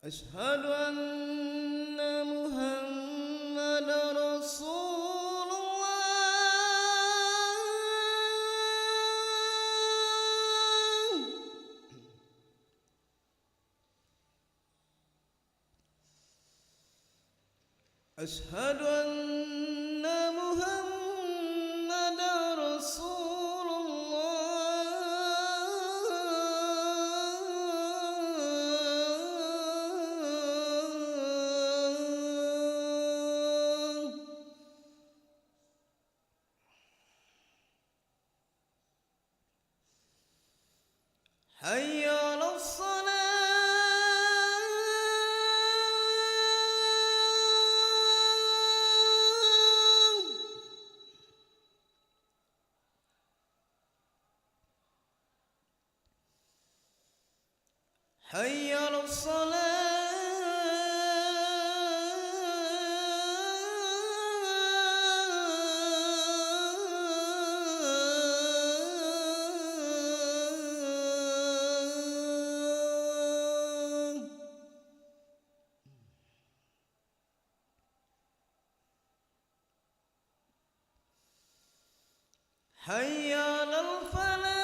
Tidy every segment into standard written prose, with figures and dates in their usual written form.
أشهد أن محمد رسول الله. أشهد أن محمد رسول الله. حي على الصلاة. حي على الصلاة. حي على الفلاح.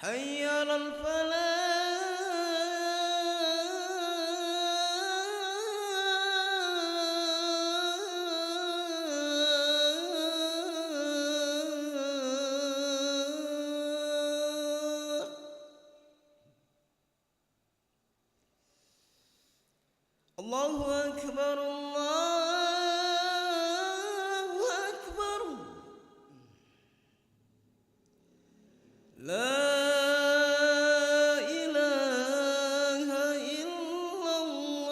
حي على الفلاح. الله أكبر الله أكبر. لا إله إلا الله.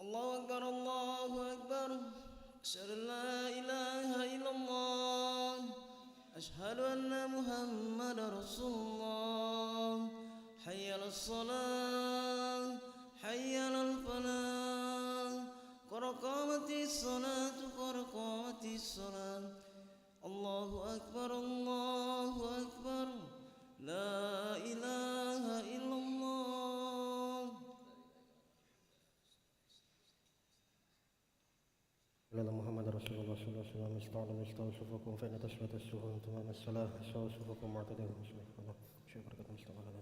الله أكبر الله أكبر أشهد أن لا إله إلا الله أشهد أن محمد رسول الله حي على الصلاة حي على الفلاح قد قامت الصلاة قد قامت الصلاة الله أكبر الله أكبر لا إله إلا الله إلى محمد رسول الله صلى الله عليه وسلم استووا صفوفكم فإن تسوية الصفوف تمام الصلاة استووا صفوفكم معتدلين شيء بركة مستقبل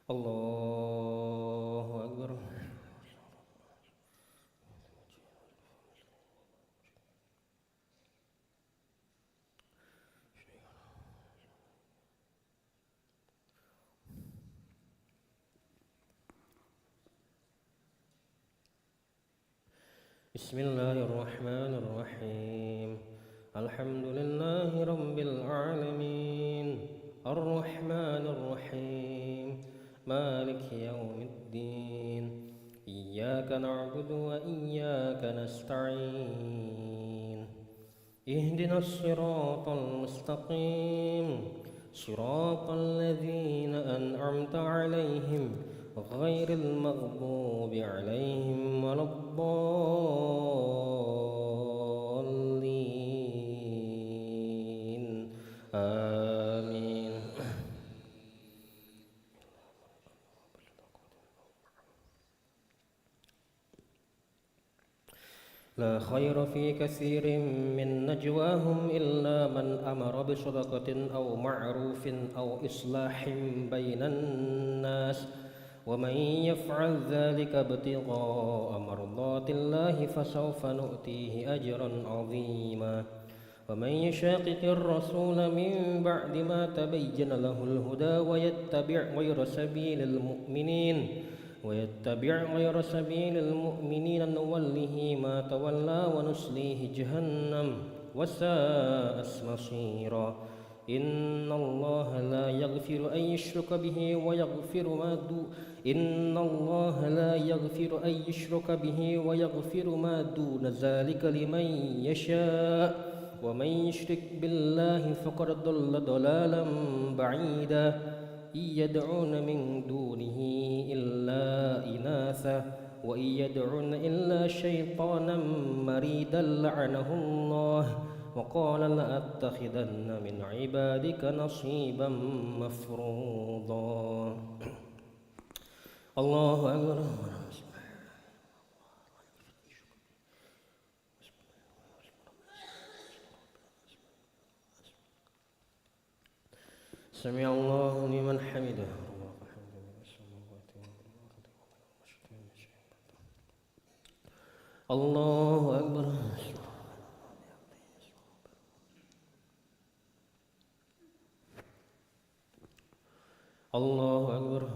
الله أكبر بسم الله الرحمن الرحيم الحمد لله رب العالمين الرحمن الرحيم مالك يوم الدين إياك نعبد وإياك نستعين اهدنا الصراط المستقيم صراط الذين أنعمت عليهم غير المغضوب عليهم ولا الضالين آمين لا خير في كثير من نجواهم إلا من أمر بصدقة أو معروف أو إصلاح بين الناس ومن يفعل ذلك ابتغاء مرضات الله فسوف نؤتيه أجرا عظيما ومن يشاقق الرسول من بعد ما تبين له الهدى ويتبع غير سبيل المؤمنين نوله ما تولى ونصليه جهنم وساءت مصيرا إن الله لا يغفر أن يشرك به ويغفر ما دون ذلك لمن يشاء ومن يشرك بالله فقد ضل ضلالا بعيدا إن يدعون من دونه إلا إناثا وإن يدعون إلا شيطانا مريدا لعنه الله وقال لأتخذن من عبادك نصيبا مفروضا الله أكبر سمع الله لمن حمده الله أكبر الله أكبر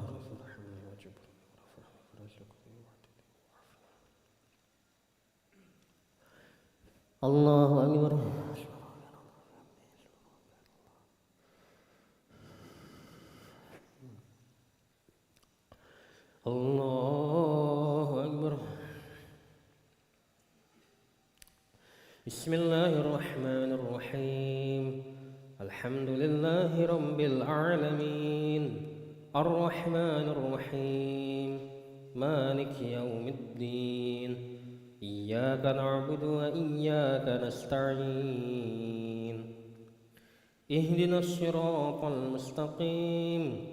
الله أكبر الله أكبر بسم الله الرحمن الرحيم الحمد لله رب العالمين الرحمن الرحيم مالك يوم الدين إياك نعبد وإياك نستعين اهدنا الصراط المستقيم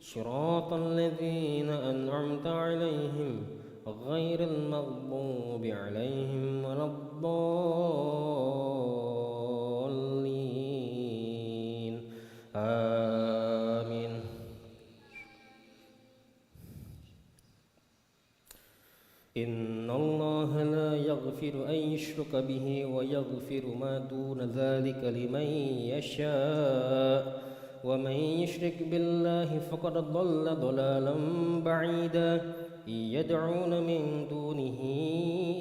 صراط الذين أنعمت عليهم غير المغضوب عليهم ولا الضالين آمين إن الله لا يغفر أن يشرك به ويغفر ما دون ذلك لمن يشاء ومن يشرك بالله فقد ضل ضلالا بعيدا إن يدعون من دونه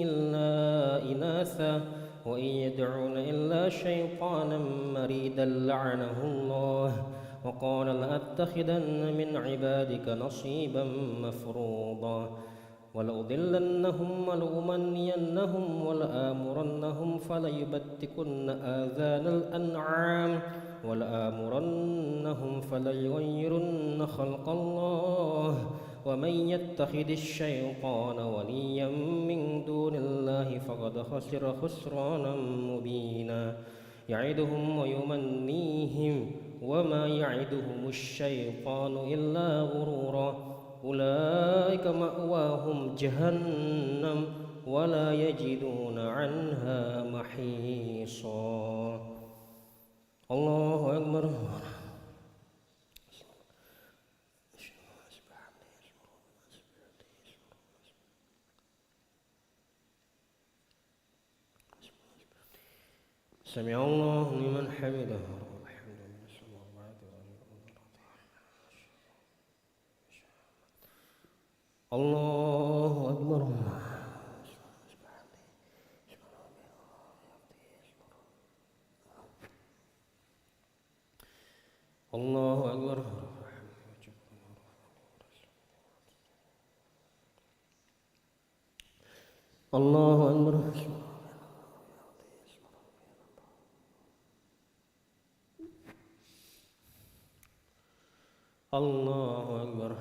إلا إناثا وإن يدعون إلا شيطانا مريدا لعنه الله وقال لأتخذن من عبادك نصيبا مفروضا ولأضلنهم ولأمنينهم ولآمرنهم فليبتكن آذان الأنعام ولآمرنهم فليغيرن خلق الله ومن يتخذ الشيطان وليا من دون الله فقد خسر خسرانا مبينا يعدهم ويمنيهم وما يعدهم الشيطان إلا غرورا أولئك مأواهم جهنم ولا يجدون عنها محيصا الله أكبر سمع الله لمن حمده الله أكبر الله أكبر الله أكبر الله أكبر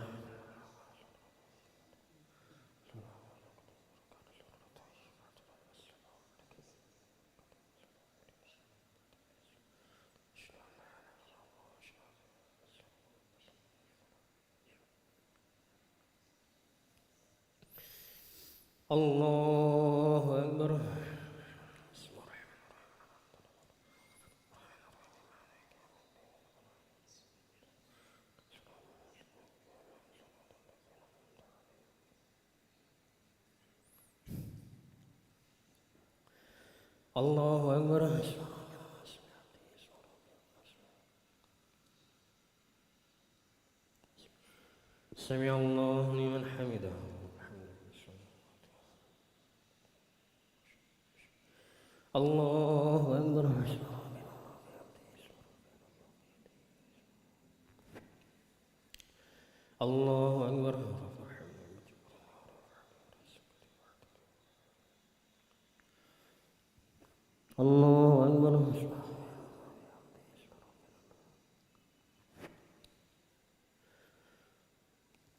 الله أكبر الله أكبر سمع الله لمن حمده الله أكبر الله أكبر الله أكبر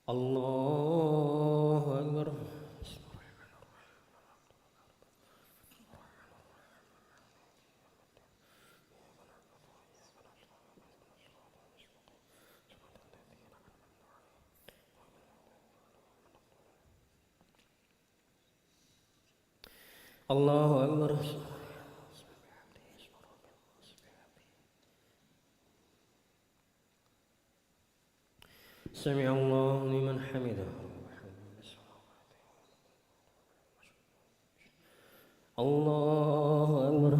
الله أكبر الله أكبر سمع الله لمن حمده الله أكبر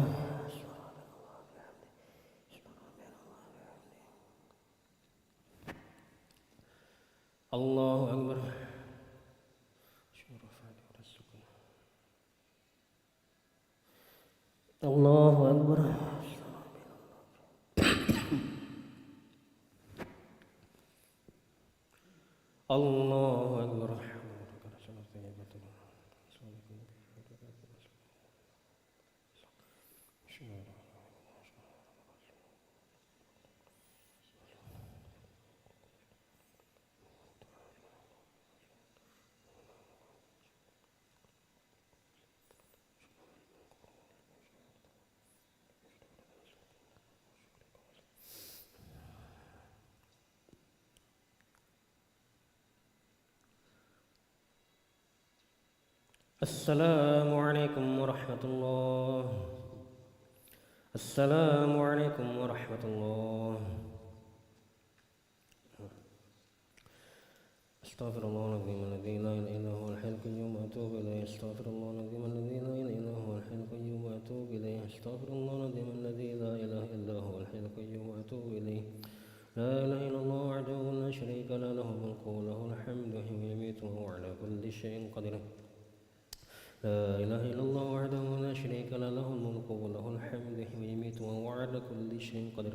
الله أكبر الله أكبر الله أكبر السلام عليكم ورحمة الله السلام عليكم ورحمة الله استغفر الله العظيم الذي لا إله إلا هو الحي القيوم وأتوب إليه استغفر الله العظيم الذي لا إله إلا هو الحي القيوم وأتوب إليه استغفر الله العظيم الذي لا إله إلا هو الحي القيوم وأتوب إليه لا إله إلا الله وحده لا شريك له له الملك وله الحمد يحيي ويميت وهو على كل شيء قدير لا إله إلا الله وحده لا شريك له له الملك وله الحمد يحيي ويميت وهو على كل شيء قدير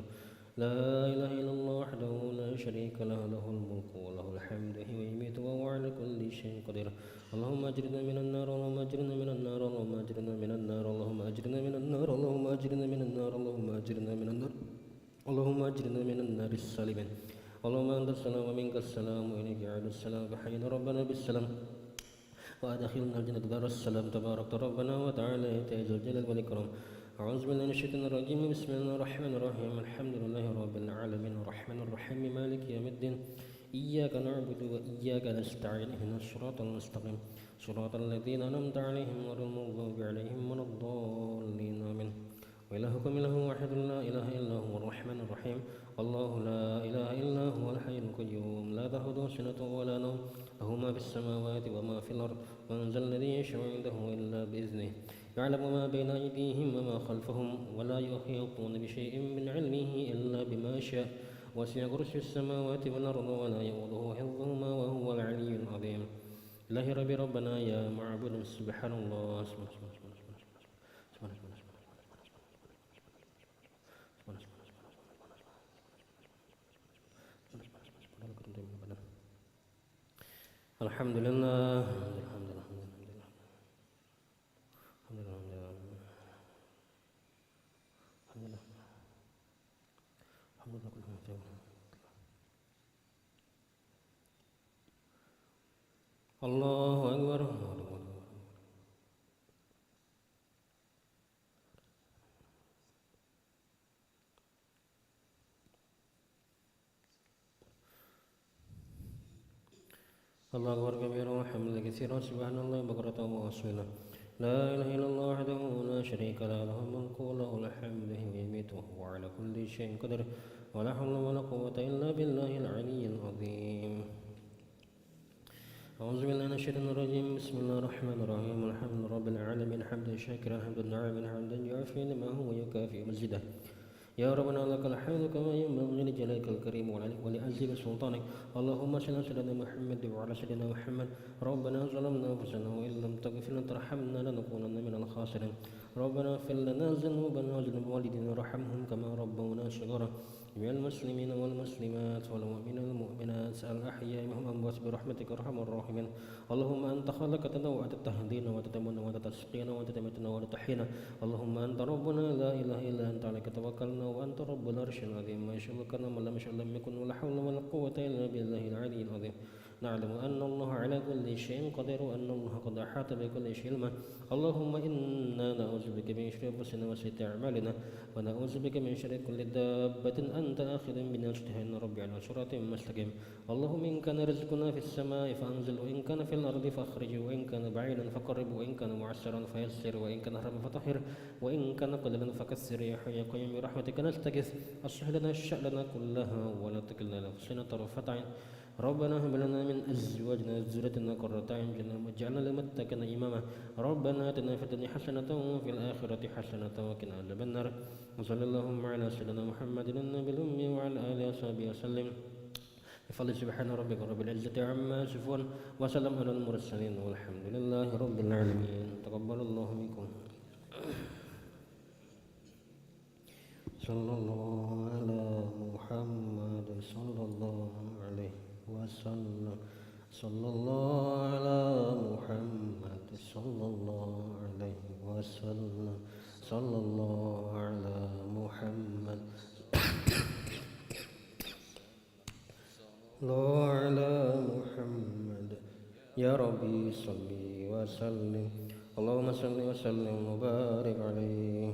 لا إله إلا الله وحده لا شريك له له الملك وله الحمد يحيي ويميت وهو على كل شيء قدير اللهم أجرنا من النار اللهم أجرنا من النار اللهم أجرنا من النار اللهم أجرنا من النار اللهم أجرنا من النار اللهم أجرنا من النار اللهم أجرنا من النار السالمين اللهم أنت السلام ومنك السلام وإليك يعود السلام فحينا ربنا بالسلام وأدخلنا الجنة دار السلام تبارك ربنا وتعالى يا ذا الجلال والإكرام أعوذ بالله من الشيطان الرجيم بسم الله الرحمن الرحيم الحمد لله رب العالمين الرحمن الرحيم مالك يوم الدين إياك نعبد وإياك نستعين اهدنا الصراط المستقيم صراط الذين أنعمت عليهم غير المغضوب عليهم ولا الضالين آمين وإلهكم إله واحد لا إله إلا هو الرحمن الرحيم الله لا إله إلا هو الحي القيوم لا تأخذه سنة ولا نوم له ما في السماوات وما في الأرض من ذا الذي يشفع عنده إلا بإذنه يعلم ما بين أيديهم وما خلفهم ولا يحيطون بشيء من علمه إلا بما شاء وسع كرسي السماوات والأرض ولا يؤوده حفظهما وهو العلي العظيم إله ربي ربنا يا معبود سبحان الله الحمد لله الحمد لله الله أكبر الله أكبر كبيرا والحمد كثيرا سبحان الله بكرة وأصيلا لا إله إلا الله وحده لا شريك له له الملك وله الحمد ويميت وهو على كل شيء قدير ولا حول ولا قوة إلا بالله العلي العظيم أعوذ بالله من الشيطان الرجيم بسم الله الرحمن الرحيم الحمد لله رب العالمين حمدا شاكرا حمدا ناعما حمدا يعفي لما هو يكافئ مزيده يا ربنا لك الحمد كما ينبغي لجلالك الكريم ولعزيز سلطانك اللهم صل على سيدنا محمد وعلى سيدنا محمد ربنا ظلمنا انفسنا وان لم تغفر لنا وترحمنا لنكونن من الخاسرين ربنا اغفر لنا ذنوبنا وذنوب والدينا وارحمهم كما ربونا صغارا جميع المسلمين والمسلمات والمؤمنين والمؤمنات الأحياء منهم الأموات برحمتك أرحم الراحمين اللهم أنت خلقتنا وأنت تهدينا وأنت تمنى وأنت تسقينا وأنت تميتنا وأنت تحيينا اللهم أنت ربنا لا إله إلا أنت عليك توكلنا وأنت رب العرش العظيم ما شاء الله كان ما لم يشاء لم يكن ولا حول ولا قوة إلا بالله العلي العظيم نعلم أن الله على كل شيء قدير وأن الله قد أحاط بكل شيء علما اللهم إنا نعوذ بك من شر أنفسنا وسيئات أعمالنا ونعوذ بك من شر كل دابة أنت آخذ بناصيتها إن ربي على صراط مستقيم اللهم إن كان رزقنا في السماء فأنزل وإن كان في الأرض فأخرج وإن كان بعيدا فقرب وإن كان معسرا فيسر وإن كان حراما فطهر وإن كان قليلا فكسر يا حي يا قيوم برحمتك نستغيث أصلح لنا شأننا كلها ولا تكلنا لأنفسنا طرفة عين ربنا هب لنا من أزواجنا وذريتنا قرة أعين واجعلنا للمتقين إماما ربنا آتنا في الدنيا حسنة وفي الآخرة حسنة وقنا عذاب النار وصلى اللهم على سيدنا محمد النبي الأمي وعلى آله وصحبه وسلم بفضل سبحان ربك رب العزة عما يصفون وسلام على المرسلين والحمد لله رب العالمين تقبل الله منكم صلى الله على محمد صلى الله عليه وسلم صلى الله على محمد صلى الله عليه وسلم صلى الله على محمد الله على محمد يا ربي صل وسلم اللهم صل وسلم وبارك عليه